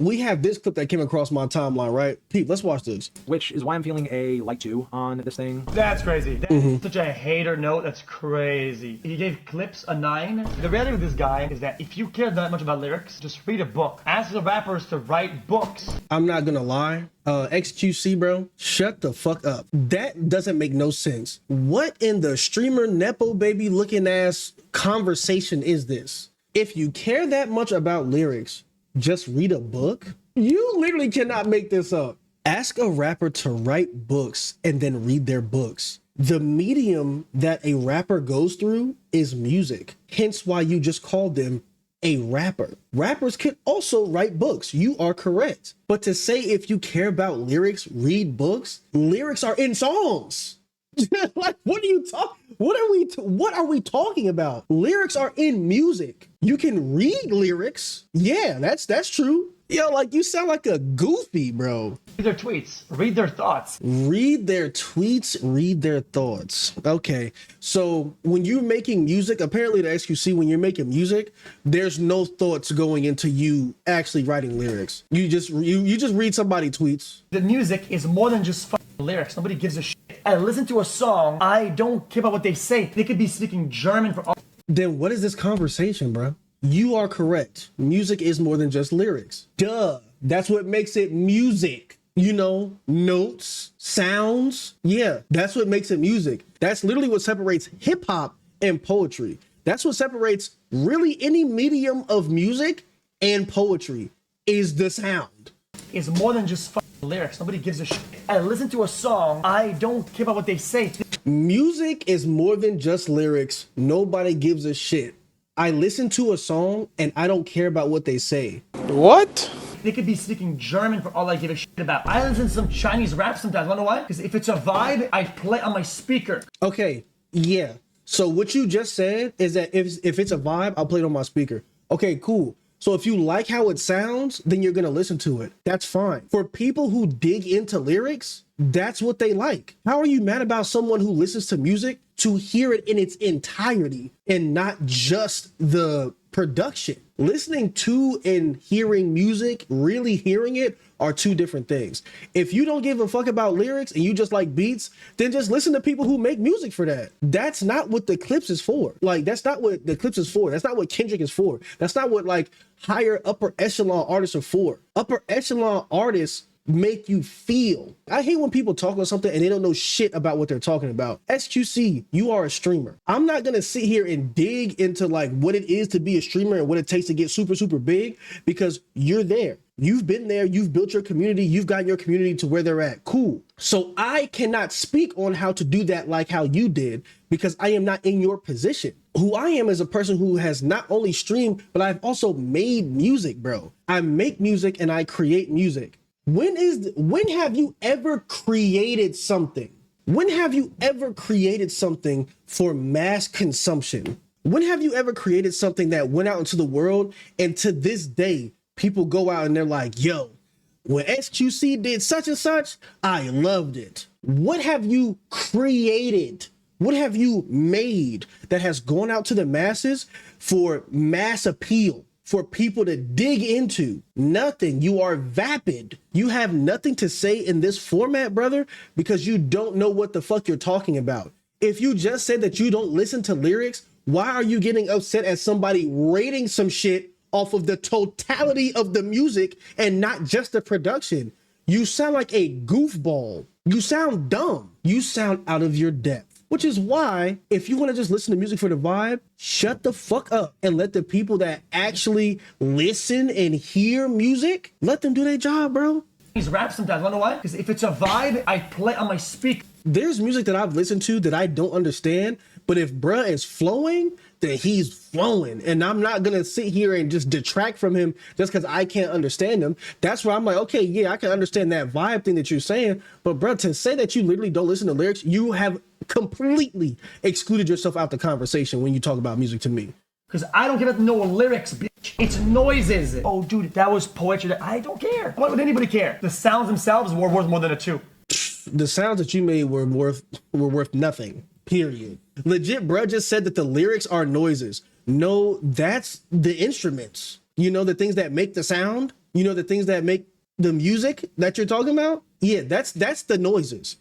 we have this clip that came across my timeline, right? Pete, let's watch this. Which is why I'm feeling a like 2 on this thing. That's crazy. That's such a hater note. That's crazy. He gave clips a 9. The reality with this guy is that if you care that much about lyrics, just read a book. Ask the rappers to write books. I'm not gonna lie. XQC, bro, shut the fuck up. That doesn't make no sense. What in the streamer Nepo baby looking ass conversation is this? If you care that much about lyrics, just read a book? You literally cannot make this up. Ask a rapper to write books and then read their books. The medium that a rapper goes through is music. Hence why you just called them a rapper. Rappers can also write books. You are correct. But to say if you care about lyrics, read books, lyrics are in songs. Like, what are you talking? What are we talking about? Lyrics are in music. You can read lyrics. Yeah, that's true. Yo, like, you sound like a goofy, bro. Read their tweets. Read their thoughts. Read their tweets, read their thoughts. Okay, so when you're making music, apparently the XQC, when you're making music, there's no thoughts going into you actually writing lyrics. You just read somebody's tweets. The music is more than just lyrics. Nobody gives a shit. I listen to a song. I don't care about what they say. They could be speaking German for all. Then what is this conversation, bro? You are correct. Music is more than just lyrics. Duh. That's what makes it music. You know, notes, sounds. Yeah, that's what makes it music. That's literally what separates hip hop and poetry. That's what separates really any medium of music and poetry is the sound. Is more than just lyrics. Nobody gives a shit. I listen to a song. I don't care about what they say. Music is more than just lyrics. Nobody gives a shit. I listen to a song and I don't care about what they say. What? They could be speaking German for all I give a shit about. I listen to some Chinese rap sometimes. Wanna know why? Because if it's a vibe, I play on my speaker. Okay, yeah. So what you just said is that if it's a vibe, I'll play it on my speaker. Okay, cool. So if you like how it sounds, then you're gonna listen to it. That's fine. For people who dig into lyrics, that's what they like. How are you mad about someone who listens to music to hear it in its entirety and not just the production? Listening to and hearing music, really hearing it, are two different things. If you don't give a fuck about lyrics and you just like beats, then just listen to people who make music for that. That's not what the clips is for. Like, that's not what the clips is for. That's not what Kendrick is for. That's not what like higher upper echelon artists are for. Upper echelon artists make you feel. I hate when people talk about something and they don't know shit about what they're talking about. XQC, you are a streamer. I'm not gonna sit here and dig into like what it is to be a streamer and what it takes to get super, super big, because you're there. You've been there, you've built your community, you've gotten your community to where they're at. Cool. So I cannot speak on how to do that like how you did, because I am not in your position. Who I am is a person who has not only streamed, but I've also made music, bro. I make music and I create music. When have you ever created something? When have you ever created something for mass consumption? When have you ever created something that went out into the world and to this day, people go out and they're like, yo, when XQC did such and such, I loved it. What have you created? What have you made that has gone out to the masses for mass appeal, for people to dig into? Nothing. You are vapid. You have nothing to say in this format, brother, because you don't know what the fuck you're talking about. If you just said that you don't listen to lyrics, why are you getting upset at somebody rating some shit off of the totality of the music and not just the production? You sound like a goofball. You sound dumb. You sound out of your depth. Which is why, if you want to just listen to music for the vibe, shut the fuck up and let the people that actually listen and hear music, let them do their job, bro. These rap sometimes. Wanna know why? Because if it's a vibe, I play on my speaker. There's music that I've listened to that I don't understand, but if bruh is flowing, then he's flowing. And I'm not gonna sit here and just detract from him just because I can't understand him. That's where I'm like, okay, yeah, I can understand that vibe thing that you're saying, but bruh, to say that you literally don't listen to lyrics, you have completely excluded yourself out the conversation when you talk about music to me. Because I don't give a no lyrics, bitch. It's noises. Oh, dude, that was poetry. I don't care. Why would anybody care? The sounds themselves were worth more than a 2. The sounds that you made were worth nothing, period. Legit, bruh just said that the lyrics are noises. No, that's the instruments. You know, the things that make the sound. You know, the things that make the music that you're talking about? Yeah, that's the noises.